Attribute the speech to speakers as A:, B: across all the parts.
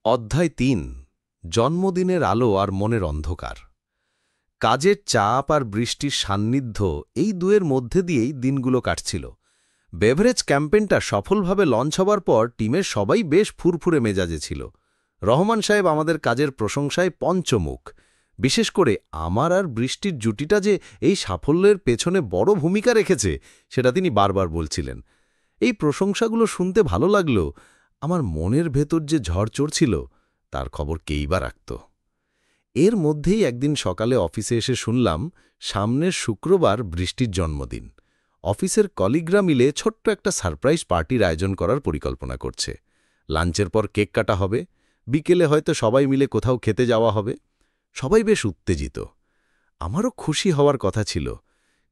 A: অধ্যায় ৩ জন্মদিনের আলো আর মনের অন্ধকার। কাজের চাপ আর বৃষ্টির সান্নিধ্য এই দুয়ের মধ্যে দিয়েই দিনগুলো কাটছিল। বেভারেজ ক্যাম্পেইনটা সফলভাবে লঞ্চ হবার পর টিমের সবাই বেশ ফুরফুরে মেজাজে ছিল। রহমান সাহেব আমাদের কাজের প্রশংসায় পঞ্চমুখ। বিশেষ করে আমার আর বৃষ্টির জুটিটা যে এই সাফল্যের পেছনে বড় ভূমিকা রেখেছে সেটা তিনি বারবার বলছিলেন। এই প্রশংসাগুলো শুনতে ভালো লাগলো, আমার মনের ভেতর যে ঝড় চড়ছিল তার খবর কেই বা রাখত। এর মধ্যেই একদিন সকালে অফিসে এসে শুনলাম সামনের শুক্রবার বৃষ্টির জন্মদিন। অফিসের কলিগরা মিলে ছোট্ট একটা সারপ্রাইজ পার্টির আয়োজন করার পরিকল্পনা করছে। লাঞ্চের পর কেক কাটা হবে, বিকেলে হয়তো সবাই মিলে কোথাও খেতে যাওয়া হবে। সবাই বেশ উত্তেজিত। আমারও খুশি হওয়ার কথা ছিল,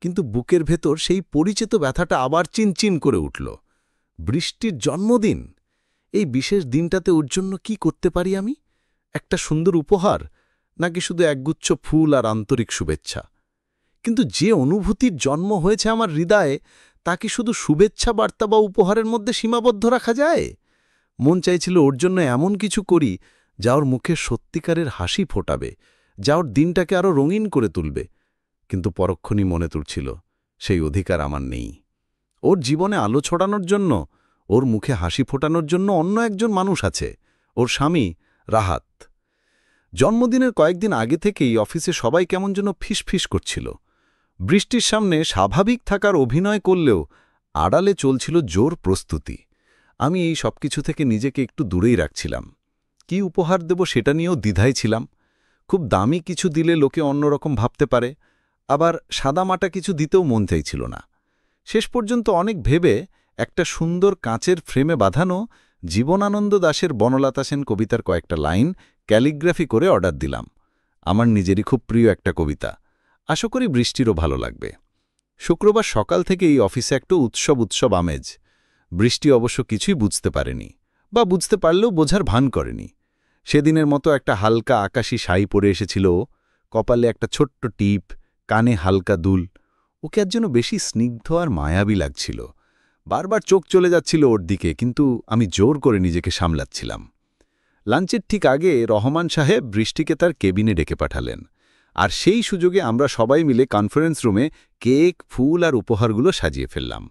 A: কিন্তু বুকের ভেতর সেই পরিচিত ব্যথাটা আবার চিনচিন করে উঠল। বৃষ্টির জন্মদিন, এই বিশেষ দিনটাতে ওর জন্য কি করতে পারি আমি? একটা সুন্দর উপহার, নাকি শুধু একগুচ্ছ ফুল আর আন্তরিক শুভেচ্ছা? কিন্তু যে অনুভূতির জন্ম হয়েছে আমার হৃদয়ে, তা কি শুধু শুভেচ্ছা বার্তা বা উপহারের মধ্যে সীমাবদ্ধ রাখা যায়? মন চাইছিল ওর জন্য এমন কিছু করি যা ওর মুখে সত্যিকারের হাসি ফোটাবে, যা ওর দিনটাকে আরও রঙিন করে তুলবে। কিন্তু পরক্ষণই মনে তুলছিল সেই অধিকার আমার নেই। ওর জীবনে আলো ছড়ানোর জন্য, ওর মুখে হাসি ফোটানোর জন্য অন্য একজন মানুষ আছে, ওর স্বামী রাহাত। জন্মদিনের কয়েকদিন আগে থেকেই অফিসে সবাই কেমন যেন ফিসফিস করছিল। বৃষ্টির সামনে স্বাভাবিক থাকার অভিনয় করলেও আড়ালে চলছিল জোর প্রস্তুতি। আমি এই সব কিছু থেকে নিজেকে একটু দূরেই রাখছিলাম। কি উপহার দেব সেটা নিয়েও দ্বিধায় ছিলাম। খুব দামি কিছু দিলে লোকে অন্যরকম ভাবতে পারে, আবার সাদামাটা কিছু দিতেও মন চাইছিল না। শেষ পর্যন্ত অনেক ভেবে একটা সুন্দর কাঁচের ফ্রেমে বাঁধানো জীবনানন্দ দাশের বনলতা সেন কবিতার কয়েকটা লাইন ক্যালিগ্রাফি করে অর্ডার দিলাম। আমার নিজেরই খুব প্রিয় একটা কবিতা, আশা করি বৃষ্টিরও ভালো লাগবে। শুক্রবার সকাল থেকে এই অফিসে একটা উৎসব আমেজ। বৃষ্টি অবশ্য কিছুই বুঝতে পারেনি, বা বুঝতে পারলেও বোঝার ভান করেনি। সেদিনের মতো একটা হালকা আকাশি শাড়ি পরে এসেছিল, কপালে একটা ছোট্ট টিপ, কানে হালকা দুল। ওকে আর যেন বেশি স্নিগ্ধ আর মায়াবী লাগছিল। বারবার চোখ চলে যাচ্ছিল ওর দিকে, কিন্তু আমি জোর করে নিজেকে সামলাচ্ছিলাম। লাঞ্চের ঠিক আগে রহমান সাহেব বৃষ্টিকে তার কেবিনে ডেকে পাঠালেন, আর সেই সুযোগে আমরা সবাই মিলে কনফারেন্স রুমে কেক, ফুল আর উপহারগুলো সাজিয়ে ফেললাম।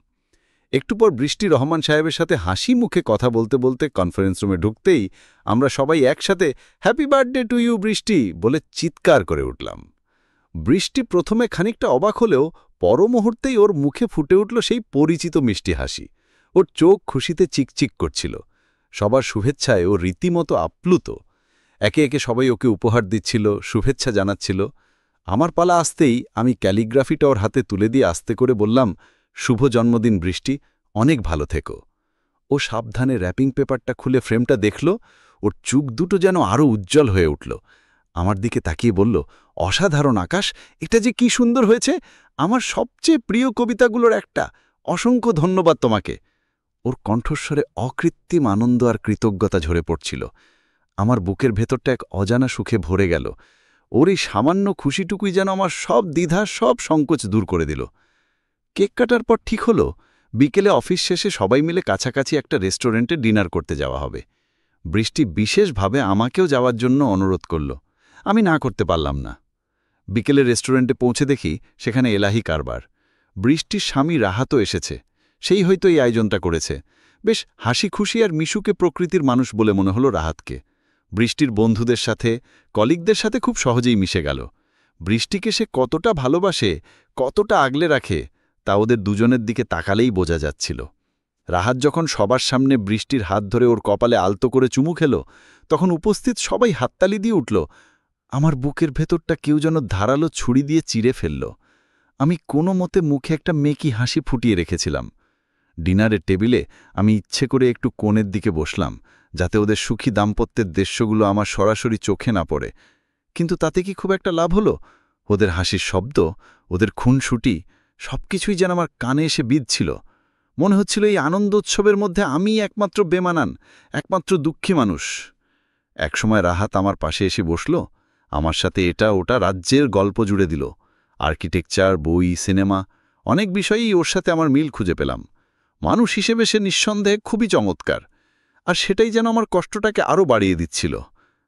A: একটু পর বৃষ্টি রহমান সাহেবের সাথে হাসি মুখে কথা বলতে বলতে কনফারেন্স রুমে ঢুকতেই আমরা সবাই একসাথে হ্যাপি বার্থডে টু ইউ বৃষ্টি বলে চিৎকার করে উঠলাম। বৃষ্টি প্রথমে খানিকটা অবাক হলেও পর মুহূর্তেই ওর মুখে ফুটে উঠল সেই পরিচিত মিষ্টি হাসি। ওর চোখ খুশিতে চিকচিক করছিল। সবার শুভেচ্ছায় ও রীতিমতো আপ্লুত। একে একে সবাই ওকে উপহার দিচ্ছিল, শুভেচ্ছা জানাচ্ছিল। আমার পালা আসতেই আমি ক্যালিগ্রাফিটা ওর হাতে তুলে দিয়ে আস্তে করে বললাম, শুভ জন্মদিন বৃষ্টি, অনেক ভালো থেকো। ও সাবধানে র্যাপিং পেপারটা খুলে ফ্রেমটা দেখল। ওর চোখ দুটো যেন আরও উজ্জ্বল হয়ে উঠল। আমার দিকে তাকিয়ে বলল, অসাধারণ আকাশ, এটা যে কি সুন্দর হয়েছে, আমার সবচেয়ে প্রিয় কবিতাগুলোর একটা, অসংখ্য ধন্যবাদ তোমাকে। ওর কণ্ঠস্বরে অকৃত্রিম আনন্দ আর কৃতজ্ঞতা ঝরে পড়ছিল। আমার বুকের ভেতরটা এক অজানা সুখে ভরে গেল। ওর এই সামান্য খুশিটুকুই যেন আমার সব দ্বিধা, সব সংকোচ দূর করে দিল। কেক কাটার পর ঠিক হলো বিকেলে অফিস শেষে সবাই মিলে কাছাকাছি একটা রেস্টুরেন্টে ডিনার করতে যাওয়া হবে। বৃষ্টি বিশেষভাবে আমাকেও যাওয়ার জন্য অনুরোধ করল। আমি না করতে পারলাম না। বিকেলে রেস্টুরেন্টে পৌঁছে দেখি সেখানে এলাহি কারবার। বৃষ্টির স্বামী রাহাতও এসেছে। সেই হয়তো এই আয়োজনটা করেছে। বেশ হাসি খুশি আর মিশুকে প্রকৃতির মানুষ বলে মনে হলো রাহাতকে। বৃষ্টির বন্ধুদের সাথে, কলিগদের সাথে খুব সহজেই মিশে গেল। বৃষ্টিকে সে কতটা ভালোবাসে, কতটা আগলে রাখে, তা ওদের দুজনের দিকে তাকালেই বোঝা যাচ্ছিল। রাহাত যখন সবার সামনে বৃষ্টির হাত ধরে ওর কপালে আলতো করে চুমু খেল, তখন উপস্থিত সবাই হাততালি দিয়ে উঠল। আমার বুকের ভেতরটা কেউ যেন ধারালো ছুরি দিয়ে চিরে ফেলল। আমি কোনো মতে মুখে একটা মেকি হাসি ফুটিয়ে রেখেছিলাম। ডিনারের টেবিলে আমি ইচ্ছে করে একটু কোণের দিকে বসলাম, যাতে ওদের সুখী দাম্পত্যের দৃশ্যগুলো আমার সরাসরি চোখে না পড়ে। কিন্তু তাতে কি খুব একটা লাভ হলো? ওদের হাসির শব্দ, ওদের খুনসুটি, সবকিছুই যেন আমার কানে এসে বিঁধছিল। মনে হচ্ছিল এই আনন্দ উৎসবের মধ্যে আমিই একমাত্র বেমানান, একমাত্র দুঃখী মানুষ। একসময় রাহাত আমার পাশে এসে বসল, আমার সাথে এটা ওটা রাজ্যের গল্প জুড়ে দিল। আর্কিটেকচার, বই, সিনেমা, অনেক বিষয়েই ওর সাথে আমার মিল খুঁজে পেলাম। মানুষ হিসেবে সে নিঃসন্দেহে খুবই চমৎকার।
B: আর সেটাই যেন আমার কষ্টটাকে আরও বাড়িয়ে দিচ্ছিল।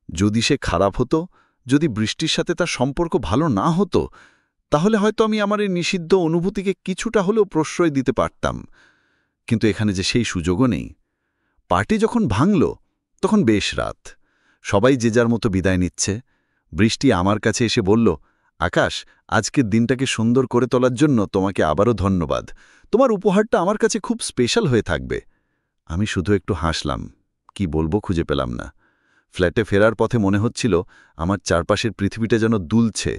B: যদি সে খারাপ হতো, যদি বৃষ্টির সাথে তার সম্পর্ক ভালো না হতো, তাহলে হয়তো আমি আমার এই নিষিদ্ধ অনুভূতিকে কিছুটা হলেও প্রশ্রয় দিতে পারতাম। কিন্তু এখানে যে সেই সুযোগও নেই। পার্টি যখন ভাঙল, তখন বেশ রাত। সবাই যে যার মতো বিদায় নিচ্ছে। বৃষ্টি আমার কাছে এসে বলল, আকাশ, আজকের দিনটাকে সুন্দর করে তোলার জন্য তোমাকে আবারও ধন্যবাদ। তোমার উপহারটা আমার কাছে খুব স্পেশাল হয়ে থাকবে। আমি শুধু একটু হাসলাম। কি বলবো খুঁজে পেলাম না। ফ্ল্যাটে ফেরার পথে মনে হচ্ছিল আমার চারপাশের পৃথিবীটা যেন দুলছে।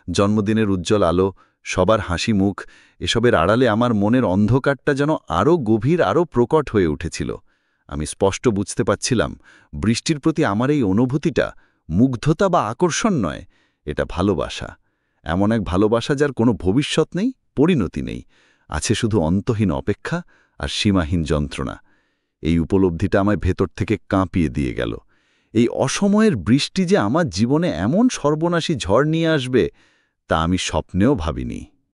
B: জন্মদিনের উজ্জ্বল আলো, সবার হাসি মুখ, এসবের আড়ালে আমার মনের অন্ধকারটা যেন আরও গভীর, আরও প্রকট হয়ে উঠেছিল। আমি স্পষ্ট বুঝতে পারছিলাম, বৃষ্টির প্রতি আমার এই অনুভূতিটা মুগ্ধতা বা আকর্ষণ নয়, এটা ভালোবাসা। এমন এক ভালোবাসা যার কোনো ভবিষ্যৎ নেই, পরিণতি নেই, আছে শুধু অন্তহীন অপেক্ষা আর সীমাহীন যন্ত্রণা। এই উপলব্ধিটা আমায় ভেতর থেকে কাঁপিয়ে দিয়ে গেল। এই অসময়ের বৃষ্টি যে আমার জীবনে এমন সর্বনাশী ঝড় নিয়ে আসবে, তা আমি স্বপ্নেও ভাবিনি।